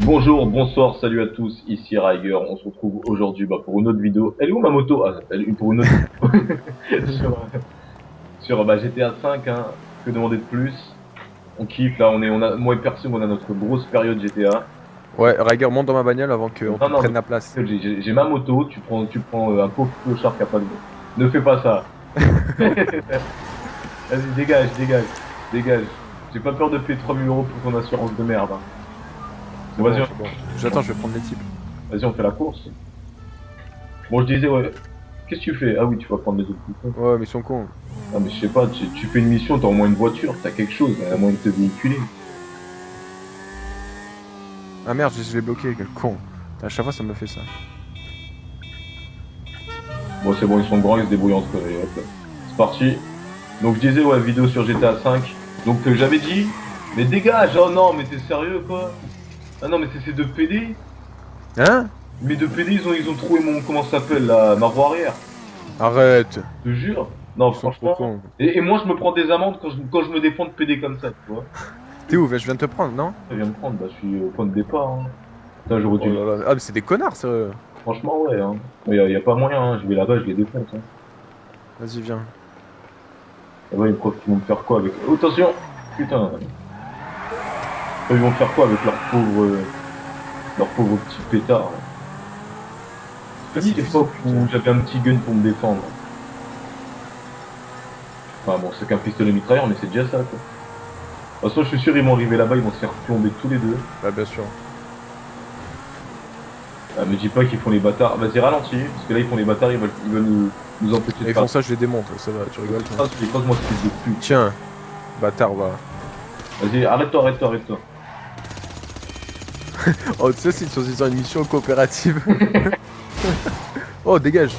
Bonjour, bonsoir, salut à tous, ici Riger, on se retrouve aujourd'hui pour une autre vidéo. Elle est où ma moto? Pour une autre vidéo sur GTA 5, hein. Que demander de plus? On kiffe là, moi et Perso, on a notre grosse période GTA. Ouais, Riger, monte dans ma bagnole avant qu'on te Non, non, prenne la place. j'ai ma moto, tu prends un pauvre clochard qui a pas de... Ne fais pas ça. Vas-y, dégage, dégage, dégage. J'ai pas peur de payer 3000 € pour ton assurance de merde, hein. C'est Bon, bon, c'est bon. J'attends, je vais prendre les types. vas-y, on fait la course. Bon, je disais, ouais, qu'est-ce que tu fais? Ah oui, tu vas prendre les autres boutons. Ouais, mais ils sont cons. Ah mais je sais pas, tu fais une mission, t'as au moins une voiture, t'as quelque chose, à moins de te véhiculer. Ah merde, je l'ai bloqué, quel con. À chaque fois, ça me fait ça. Bon c'est bon, ils sont grands, ils se débrouillent entre eux, et hop là. C'est parti. Donc je disais, ouais, vidéo sur GTA 5. Donc j'avais dit, mais dégage, oh non, mais t'es sérieux quoi? Ah non, mais c'est ces deux PD. Hein? Mes deux PD, ils ont trouvé mon, comment ça s'appelle, ma roue arrière. Arrête. Je te jure. Non, Ils sont trop franchement. cons. Et moi, je me prends des amendes quand je me défends de PD comme ça, tu vois. T'es où? Je viens de te prendre, non? Ça vient me prendre, bah je suis au point de départ, hein. Putain, j'aurais Oh dû... là là. Ah, mais c'est des connards, ça. Franchement, ouais, hein. Y a pas moyen, hein. Je vais là-bas, je les défonce, hein. Vas-y, viens. Ah ouais, ils croient qu'ils vont me faire quoi avec... Oh, attention. Putain. Ils vont faire quoi avec leur pauvre petit pétard. Ah, Je te dis c'est l'époque difficile, où putain. j'avais un petit gun pour me défendre. Enfin bon, c'est qu'un pistolet mitrailleur, mais c'est déjà ça, quoi. De toute façon, je suis sûr, ils vont arriver là-bas, ils vont se faire plomber tous les deux. Bah, bien sûr. Ah, me dis pas qu'ils font les bâtards. Vas-y, ralentis, parce que là, ils font les bâtards, ils veulent nous empêcher Et de ils faire. font ça, je les démonte. Ça va, tu rigoles, toi. Ah, tu moi ce fils de pute. Tiens, bâtard, va. Vas-y, arrête-toi, arrête-toi, arrête-toi. Oh, tu sais, c'est sur une mission coopérative. Oh, dégage.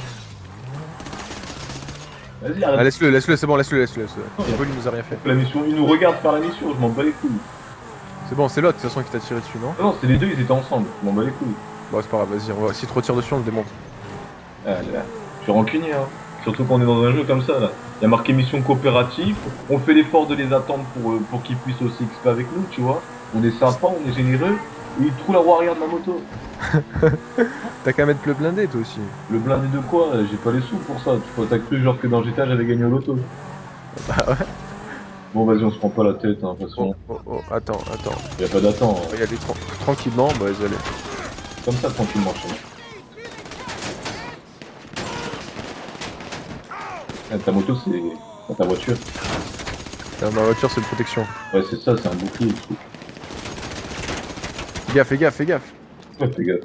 Vas-y, Ah, arrête. laisse-le, c'est bon, laisse-le. Non, Paul, il nous a rien fait. la mission, ils nous regardent faire la mission, je m'en bats les couilles. C'est bon, c'est l'autre, de toute façon, qui t'a tiré dessus, non? Non, c'est les deux, ils étaient ensemble, je m'en bats les couilles. Bon, c'est pas grave, vas-y, si tu retires dessus, on le démonte. Ah, là, je suis rancunier, hein. Surtout quand on est dans un jeu comme ça, là. Il y a marqué mission coopérative. On fait l'effort de les attendre pour qu'ils puissent aussi XP avec nous, tu vois. On est sympa, on est généreux. Et ils trouvent la roue arrière de ma moto. T'as qu'à mettre le blindé, toi aussi. Le blindé de quoi? J'ai pas les sous pour ça. Tu crois, t'as cru genre que dans GTA j'avais gagné au loto. Bah ouais. Bon, vas-y, on se prend pas la tête, hein. De toute Oh, façon, attends. y a pas d'attente, On hein. va y aller tranquillement, bah vas-y, allez. Comme ça, tranquillement, je sais. Ah, ta moto, c'est. Enfin, ta voiture. Ma voiture, c'est une protection. Ouais, c'est ça, c'est un bouclier, le truc. Fais gaffe. Ouais, fais gaffe.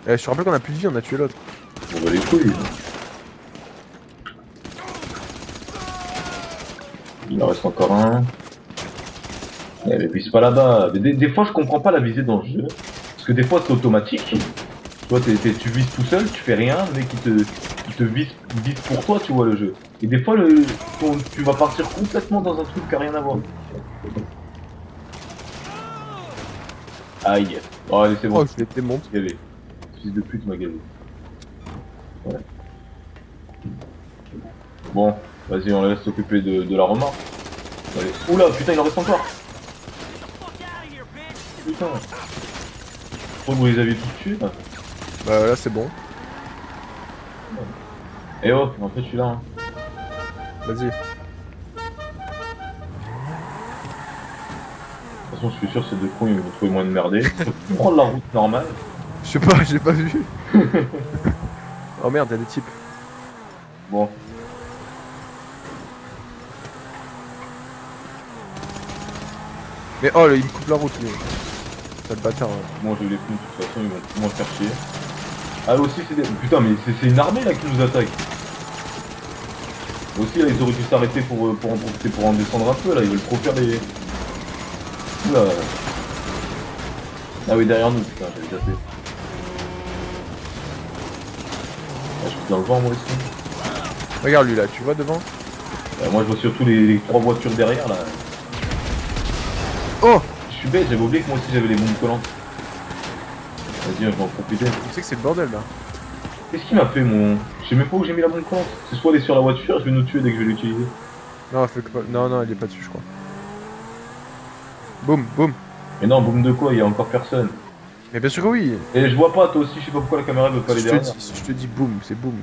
Je te rappelle qu'on a plus de vie, on a tué l'autre. On va les couilles. Il en reste encore un. Eh, mais vise pas là-bas. Des fois, je comprends pas la visée dans le jeu. Parce que des fois, c'est automatique. Toi, tu vises tout seul, tu fais rien, le mec il te vise pour toi, tu vois, le jeu. Et des fois, tu vas partir complètement dans un truc qui a rien à voir. Aïe. Oh, allez, c'est bon. Oh, je les démonte. Gavé. Fils de pute, m'a gavé. Ouais. Bon, vas-y, on laisse s'occuper de la remorque. Allez. Oula, putain, il en reste encore. Putain. Je crois que vous les avez tous tués, là. Bah là, c'est bon. Eh oh, en fait, je suis là, hein. Vas-y. De toute façon, je suis sûr, ces deux cons, ils vont trouver moyen de merder. Faut prendre la route normale. Je sais pas, je l'ai pas vu. Oh merde, y'a des types. Bon. Mais oh, il me coupe la route, lui. Sale bâtard. Ouais. Bon, je les plus, de toute façon, ils vont tout m'en faire chier. Ah, aussi, c'est des... Putain, mais c'est une armée, là, qui nous attaque. Aussi, là, ils auraient dû s'arrêter pour en profiter, pour en descendre un peu, là. Ils veulent trop faire les... Oula. Ah oui, derrière nous, putain, j'avais déjà fait. Ah, je suis dans le vent, moi, aussi. Regarde lui là, tu vois devant? Moi, je vois surtout les trois voitures derrière, là. Oh! Je suis bête, j'avais oublié que moi aussi, j'avais les bombes collantes. Vas-y, je vais en profiter. Tu sais que c'est le bordel là. Qu'est-ce qu'il m'a fait, mon... Je sais même pas où j'ai mis la bombe collante. C'est soit elle est sur la voiture, je vais nous tuer dès que je vais l'utiliser. Non, non, il est pas dessus, je crois. Boum. Mais non, bombe de quoi? Il y a encore personne. Mais bien sûr que oui. Et je vois pas, toi aussi, je sais pas pourquoi la caméra veut pas aller Si je te derrière. dis, si je te dis boum, c'est boum.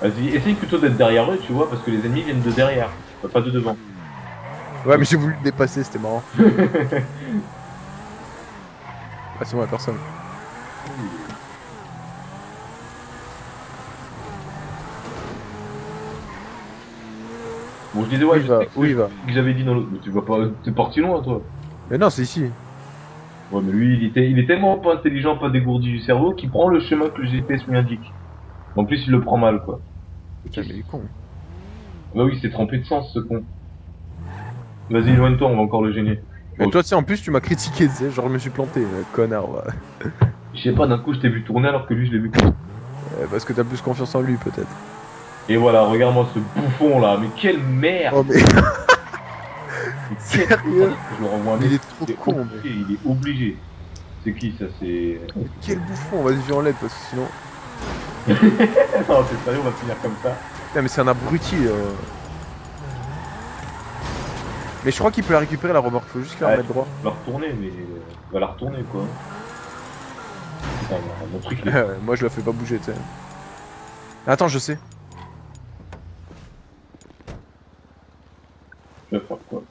Vas-y, essaye plutôt d'être derrière eux, tu vois, parce que les ennemis viennent de derrière, pas de devant. Ouais, mais j'ai voulu le dépasser, c'était marrant. Ah, c'est bon, y'a personne. Bon, je disais, ouais, Où il je va, sais que, où il va. que j'avais dit dans l'autre. Mais tu vas pas. T'es parti loin, toi. Mais non, c'est ici. Ouais, mais lui, il est tellement pas intelligent, pas dégourdi du cerveau, qu'il prend le chemin que le GPS lui indique. En plus, il le prend mal, quoi. Putain, mais il est con. Bah oui, c'est trempé de sens, ce con. Vas-y, éloigne-toi, on va encore le gêner. Mais Bon, toi, tu sais, en plus, tu m'as critiqué, tu sais, genre, je me suis planté, connard, ouais. je sais pas, d'un coup, je t'ai vu tourner alors que lui, je l'ai vu. Parce que t'as plus confiance en lui, peut-être. Et voilà, regarde-moi ce bouffon là, mais quelle merde! Oh, mais Mais sérieux? Je le renvoie un Mais mec. il est trop con, mais. Il est obligé. C'est qui ça? C'est. Mais quel bouffon, vas-y, viens en l'aide, parce que sinon. Non, t'es sérieux, on va finir comme ça. Putain, mais c'est un abruti. Mais je crois qu'il peut la récupérer, la remorque, faut juste qu'il la Ouais, remette droit. il va retourner, mais. Il va la retourner quoi. Putain, mon truc il est. Moi, je la fais pas bouger, tu sais. Attends, je sais. Tu vas faire quoi?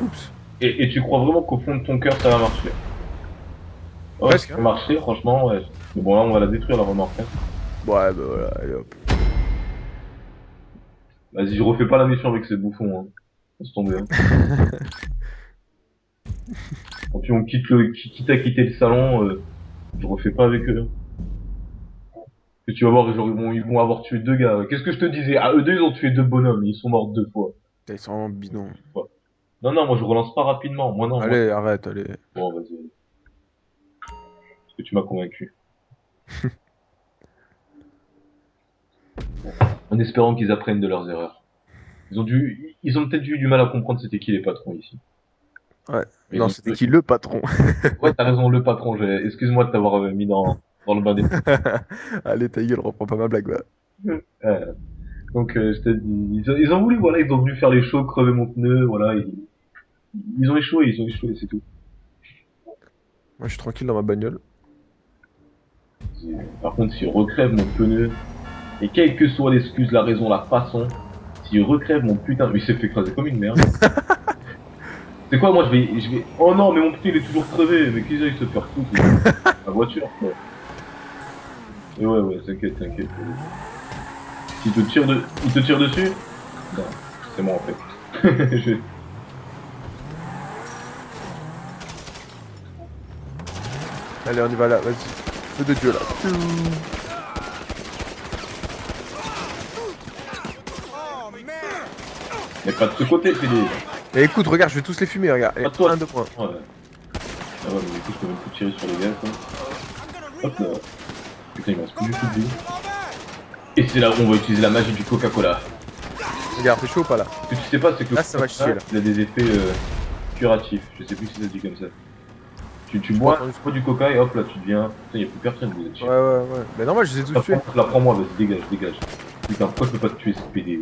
Oups. Et tu crois vraiment qu'au fond de ton cœur ça va marcher? Oh, Presque, ça hein. va marcher, franchement, ouais. Mais bon, là on va la détruire la remorque. Hein. Ouais, bah voilà, allez hop. Vas-y, je refais pas la mission avec ces bouffons. Hein. Laisse tomber. Hein. Et puis on quitte à quitter le salon, je refais pas avec eux. Et tu vas voir, genre, ils vont avoir tué deux gars. Qu'est-ce que je te disais? Ah, eux deux, ils ont tué deux bonhommes. Ils sont morts deux fois. Putain, ils sont vraiment bidons. Non, non, moi je relance pas rapidement. Moi non, moi. Allez, arrête, allez. Bon, vas-y. Parce que tu m'as convaincu. En espérant qu'ils apprennent de leurs erreurs. Ils ont peut-être eu du mal à comprendre c'était qui les patrons ici. Ouais. Mais Non, donc, c'était qui le patron? ouais, t'as raison, le patron. Excuse-moi de t'avoir mis dans le bain des. Allez, ta gueule, reprends pas ma blague, va. Donc, je te dis, ils ont voulu, voilà, ils ont voulu faire les shows, crever mon pneu, voilà. Ils ont échoué, c'est tout. Moi, je suis tranquille dans ma bagnole. Par contre, s'ils recrèvent mon pneu, et quelle que soit l'excuse, la raison, la façon, s'ils recrèvent mon putain, mais il s'est fait écraser comme une merde. C'est quoi, moi je vais. Oh non, mais mon putain il est toujours crevé, mais qu'ils aillent se faire foutre, la voiture, quoi. Et ouais, t'inquiète. Il te tire dessus? Non, c'est moi en fait. Je- Allez, on y va là, vas-y. Feu de Dieu là. Mais pas de ce côté, Philippe. Et écoute, regarde, je vais tous les fumer, regarde. Pas de toi. 1, 2 points. Ouais. Ah ouais, mais du coup, je peux même plus tirer sur les gars, quoi. Hop là. Putain, il me reste plus du tout de vie. Et c'est là où on va utiliser la magie du Coca-Cola. Regarde, c'est chaud ou pas là? Ce que tu sais pas, c'est que le Là, ça va chier, là. il a des effets curatifs. Je sais plus si ça se dit comme ça. Tu bois du coca et hop là, tu deviens. Putain, y'a plus personne, vous êtes chier. Ouais. Mais non, moi, je les ai tous tués. La prends-moi, vas-y, dégage. Putain, pourquoi je peux pas te tuer ce PD?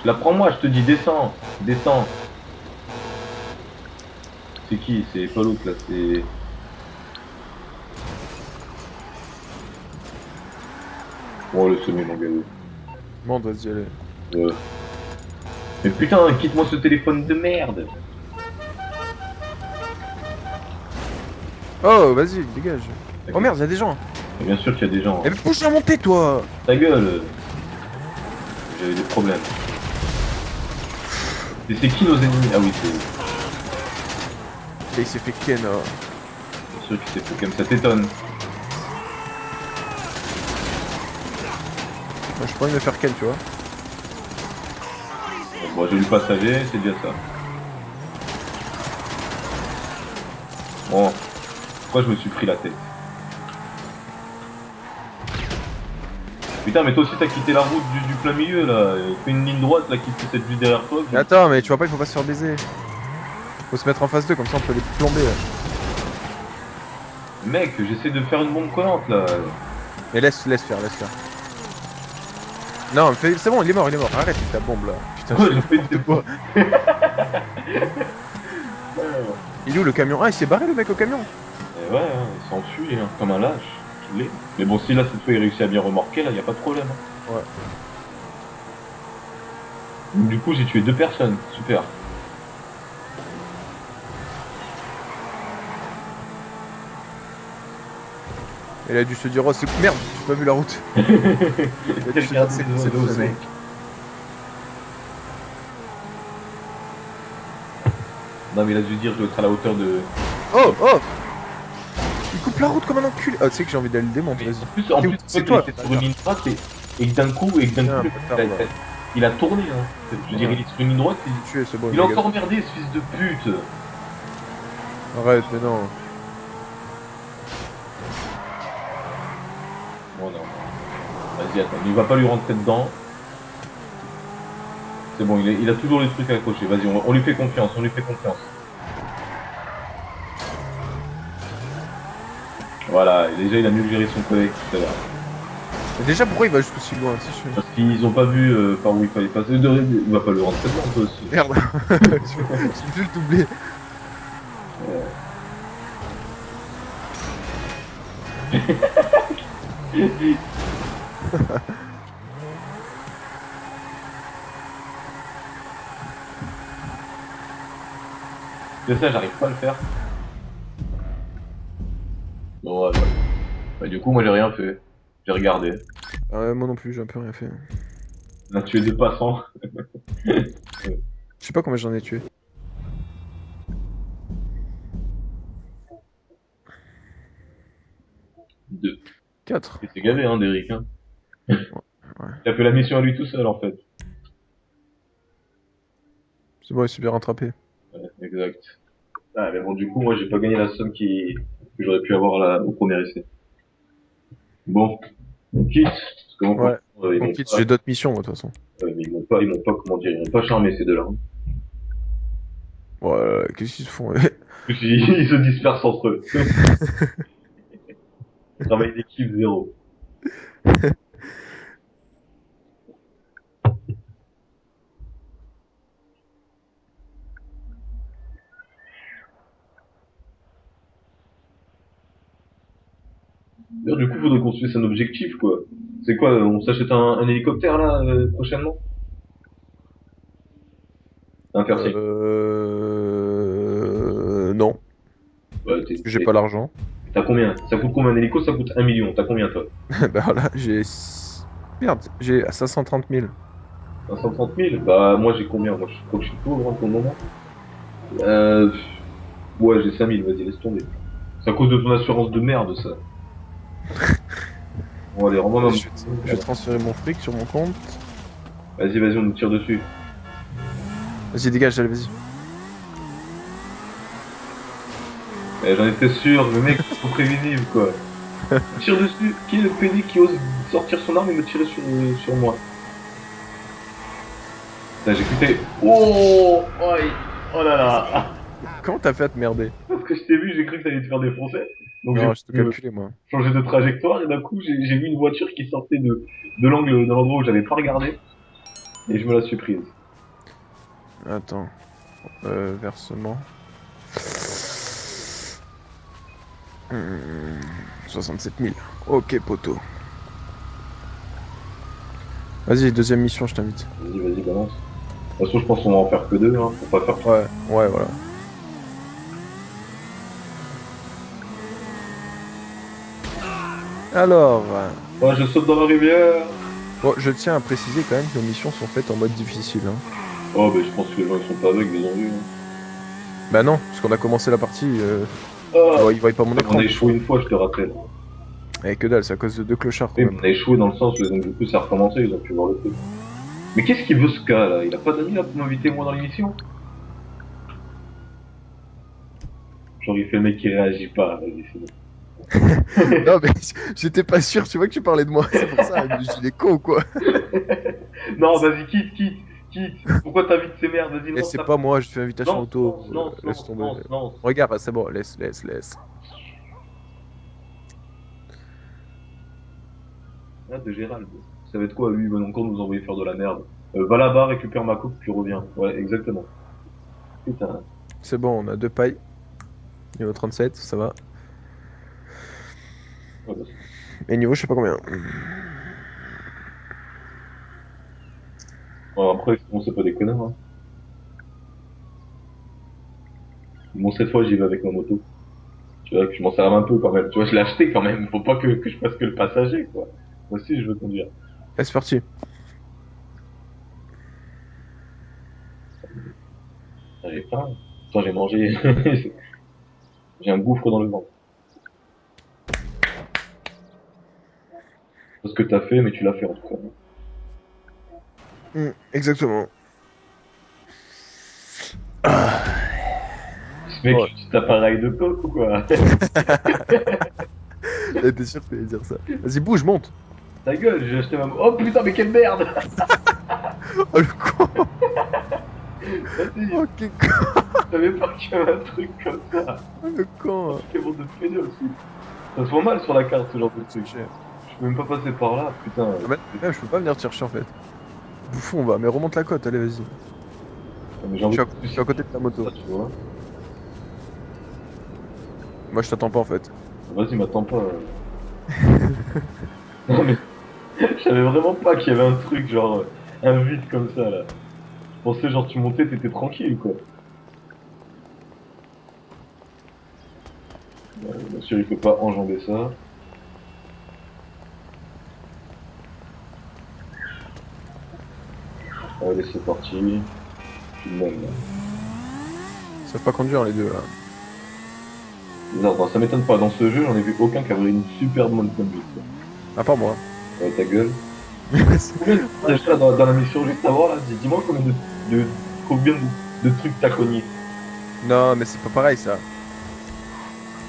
La prends-moi, je te dis, descends. C'est qui? C'est pas l'autre là, c'est. Bon, le sommet, mon gars. Bon, vas-y, allez. Ouais. Mais putain, quitte-moi ce téléphone de merde. Oh, vas-y, dégage. Oh merde, y'a des gens. Et bien sûr qu'il y a des gens. Eh, mais pousse la montée, toi. Ta gueule. J'avais des problèmes. Et c'est qui nos ennemis? Ah oui, c'est. Et il s'est fait ken. Bien sûr qu'il s'est fait comme ça t'étonne. Moi, je peux pas me faire ken, tu vois. Bon, j'ai eu le passager, c'est déjà ça. Bon, pourquoi je me suis pris la tête? Putain, mais toi aussi t'as quitté la route du plein milieu là. Fais une ligne droite là qui fait cette vue derrière toi. Mais attends, mais tu vois pas, il faut pas se faire baiser. Faut se mettre en face d'eux, comme ça on peut les plomber. Mec, j'essaie de faire une bombe collante là. Mais laisse faire. Non, c'est bon, il est mort, arrête ta bombe là. Putain, Ouais, je j'ai fais fait n'importe une quoi. Il est où le camion? Ah, il s'est barré le mec au camion. Et ouais, hein, il s'enfuit hein, comme un lâche. Il est. Mais bon, si là, cette fois, il réussit à bien remorquer, là, y a pas de problème. Hein. Ouais. Donc, du coup, j'ai tué 2 personnes. Super. Il a dû se dire, oh, c'est merde, j'ai pas vu la route. Il a dû se dire, Regarde c'est les c'est oiseaux, ce mec. Non, mais il a dû dire, je dois être à la hauteur de. Oh, oh! Il coupe la route comme un enculé. Ah, tu sais que j'ai envie d'aller le démonter, vas-y. En T'es plus, où? C'est il toi. était sur une ligne droite et que d'un coup, Tiens, le- bâtard, il a, là. il a tourné. Hein. Je veux dire, Ouais. il est sur une ligne droite. Tué, c'est bon. Il a dégage. encore merdé, ce fils de pute. Arrête, mais non. Bon, non. Vas-y, attends, il va pas lui rentrer dedans. C'est bon, il a toujours les trucs à cocher. Vas-y, on lui fait confiance, on lui fait confiance. Voilà, et déjà il a mieux géré son collègue tout à l'heure. Mais déjà, pourquoi il va jusqu'aussi loin? Si je... Parce qu'ils ont pas vu par où il fallait passer. Il va pas lui rentrer dedans, toi aussi. Merde. J'ai dû le doubler. C'est ça, j'arrive pas à le faire. Bon, ouais, ouais. Bah, du coup, moi j'ai rien fait. J'ai regardé. Moi non plus, j'ai un peu rien fait. On a tué 2 passants. Je sais pas combien j'en ai tué. Deux. 4. Il s'est gavé, hein, d'Eric. Hein. Ouais. Il a fait la mission à lui tout seul, en fait. C'est bon, il s'est bien rattrapé. Ouais, exact. Ah, mais bon, du coup, moi j'ai pas gagné la somme que j'aurais pu avoir au premier essai. Bon, on quitte. Parce que moi, Ouais. franchement, On quitte, j'ai d'autres missions, moi, de toute façon. ils m'ont pas, comment dire, ils m'ont pas charmé ces deux-là. Hein. Ouais, qu'est-ce qu'ils se font? Ils ils se dispersent entre eux. Travail d'équipe zéro. D'ailleurs, du coup, faudrait qu'on se fasse un objectif, quoi. C'est quoi, on s'achète un hélicoptère, là, prochainement? Un persil. Non. Ouais, Parce que j'ai pas l'argent. t'as combien? Ça coûte combien un hélico? Ça coûte 1 million. T'as combien, toi? Bah voilà, j'ai... Merde, j'ai 530 000. 530 000? Bah, moi, j'ai combien? Moi, je crois que je suis pauvre, hein, pour le moment. Euh, ouais, j'ai 5 000, vas-y, laisse tomber. C'est à cause de ton assurance de merde, ça. Bon, allez, rends-moi ma... Je vais transférer mon fric sur mon compte. Vas-y, vas-y, on nous tire dessus. Vas-y, dégage, allez, vas-y. J'en étais sûr, le mec, c'est trop prévisible, quoi. Il tire dessus. Qui est le PD qui ose sortir son arme et me tirer sur moi? Putain, j'ai écouté. Oh, aïe, oh là là. Comment t'as fait à te merder? Parce que je t'ai vu, j'ai cru que t'allais te faire défoncer. Donc Non, j'ai j'ai tout calculé, moi. changé de trajectoire et d'un coup j'ai vu une voiture qui sortait de l'angle, de l'endroit où j'avais pas regardé et je me la suis prise. Attends. Versement. 67 000. Ok, poteau. Vas-y, deuxième mission, je t'invite. Vas-y, vas-y, balance. De toute façon, je pense qu'on va en faire que 2, hein, pour pas faire trop. Ouais, ouais, voilà. Alors, Ouais, je saute dans la rivière. bon, je tiens à préciser quand même que nos missions sont faites en mode difficile. Hein. Oh, mais je pense que les gens ils sont pas aveugles, ils ont vu. Hein. Bah non, parce qu'on a commencé la partie, Ah, ils voient pas mon écran. on a échoué une fois, je te rappelle. Eh que dalle, c'est à cause de deux clochards quand Oui, même. on a échoué dans le sens où donc, du coup ça a recommencé, ils ont pu voir le truc. Mais qu'est-ce qu'il veut ce gars là? Il a pas d'amis là pour m'inviter moi dans l'émission? Genre il fait le mec qui réagit pas, vas-y c'est bon. Non mais j'étais pas sûr, tu vois que tu parlais de moi, c'est pour ça, je l'ai con ou quoi. Non, vas-y, quitte. Pourquoi t'invites ces merdes? Vas-y, Et lance c'est ta... pas moi, je fais invitation Lance, auto, laisse tomber. lance. Regarde, c'est bon, laisse. Ah, de Gérald. Ça va être quoi? Lui, il va encore nous envoyer faire de la merde. Va là-bas, récupère ma coupe, puis reviens. Ouais, exactement. Putain. C'est bon, on a 2 pailles. Niveau 37, ça va. Ouais, bah, Et niveau, je sais pas combien. ouais, après, bon, c'est pas des connards, hein. Bon, cette fois, j'y vais avec ma moto. Tu vois, que je m'en sers un peu quand même. Tu vois, je l'ai acheté quand même. Faut pas que je fasse que le passager, quoi. Moi aussi, je veux conduire. Allez, c'est parti. J'ai faim. Attends, j'ai mangé. J'ai un gouffre dans le ventre. C'est ce que t'as fait, mais tu l'as fait en tout cas. Exactement. Ah. Ce mec, Bon, tu t'appareil de coke ou quoi? t'es sûr que t'allais dire ça. Vas-y, bouge, monte. Ta gueule, j'ai acheté ma... Oh putain, mais quelle merde! Oh le con. Vas-y, Oh, quel con. je savais pas qu'il y avait un truc comme ça. Oh, le con. C'est bon de freiner aussi. Ça se voit mal sur la carte, ce genre de truc. Cher. Je peux même pas passer par là, putain. Ah bah, même, je peux pas venir te chercher en fait. Bouffon, on va, mais remonte la côte, allez, vas-y. Mais j'ai Je envie suis à, de je suis à côté de ta moto. ça, tu vois. Moi, je t'attends pas en fait. Vas-y, m'attends pas. Non mais, je savais vraiment pas qu'il y avait un truc, genre, un vide comme ça, là. Je pensais, genre, tu montais, t'étais tranquille, quoi. Bien sûr, il peut pas enjamber ça. Allez, c'est parti. Tu m'aimes, là. Ils savent pas conduire les deux là. Bizarre, non, ça m'étonne pas. Dans ce jeu, j'en ai vu aucun qui avait une super bonne conduite, quoi. À part moi. Ta gueule. Déjà, dans la mission juste avant, là, dis-moi combien de trucs t'as cogné. Non, mais c'est pas pareil ça.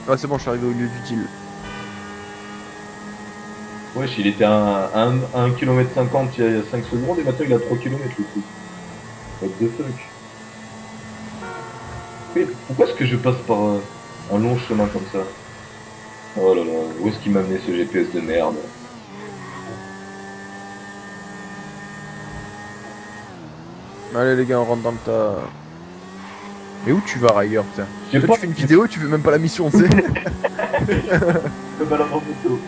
Ah, c'est bon, je suis arrivé au lieu du deal. Wesh, il était à 1 km 50 il y a 5 secondes et maintenant il a 3 km le truc. What the fuck. Mais pourquoi est-ce que je passe par un long chemin comme ça? Oh là là, où est-ce qu'il m'a amené ce GPS de merde? Allez les gars, on rentre dans le tas. Mais où tu vas, Ryger, putain? Je sais Toi, pas, tu fais une vidéo, tu fais même pas la mission, tu sais. comme à la photo.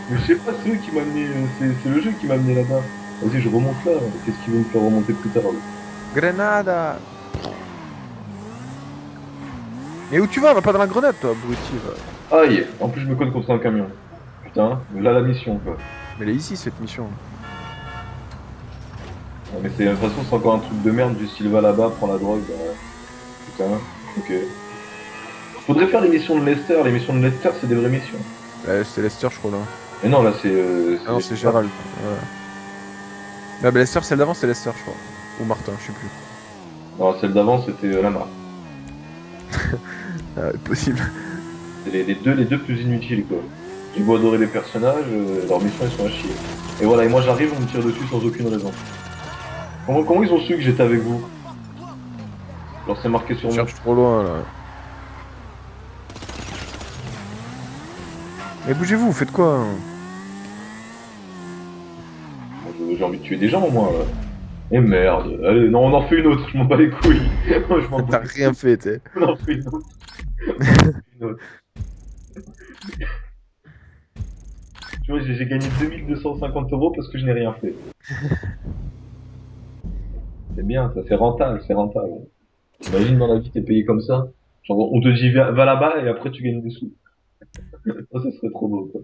Mais je sais pas, c'est eux qui m'a amené, c'est le jeu qui m'a amené là-bas. Vas-y, je remonte là. Qu'est-ce qu'il veut me faire remonter plus tard? Là. Grenada. Mais où tu vas? Va pas dans la grenade, toi, abruti. Va. Aïe, en plus je me colle contre un camion. Putain, là la mission quoi. Mais elle est ici, cette mission. Ouais, mais c'est, de toute façon c'est encore un truc de merde du style va là-bas, prends la drogue. Bah, putain, ok. Faudrait faire les missions de Lester. Les missions de Lester c'est des vraies missions. Ouais, c'est Lester, je crois, là. Mais non, là c'est. Ah non, c'est Gérald. Ouais. Ah, bah, Lester, celle d'avant, c'est Lester, je crois. Ou Martin, je sais plus. Non, celle d'avant c'était Lamar. Ah, possible. C'est les deux plus inutiles quoi. J'ai beau adorer les personnages, leurs missions elles sont à chier. Et voilà, et moi j'arrive, on me tire dessus sans aucune raison. Comment ils ont su que j'étais avec vous? Alors c'est marqué sur Je moi. cherche trop loin, là. Mais bougez-vous, faites quoi hein? J'ai envie de tuer des gens moi là. Et merde, allez, non on en fait une autre, je m'en bats les couilles. Moi je m'en T'as bats. rien fait, t'es. On en fait une autre. Une autre. Tu vois, j'ai gagné 2250 € parce que je n'ai rien fait. C'est bien, ça, c'est rentable, c'est rentable. Imagine dans la vie, t'es payé comme ça. Genre, on te dit va là-bas et après tu gagnes des sous. Ça serait trop beau, quoi.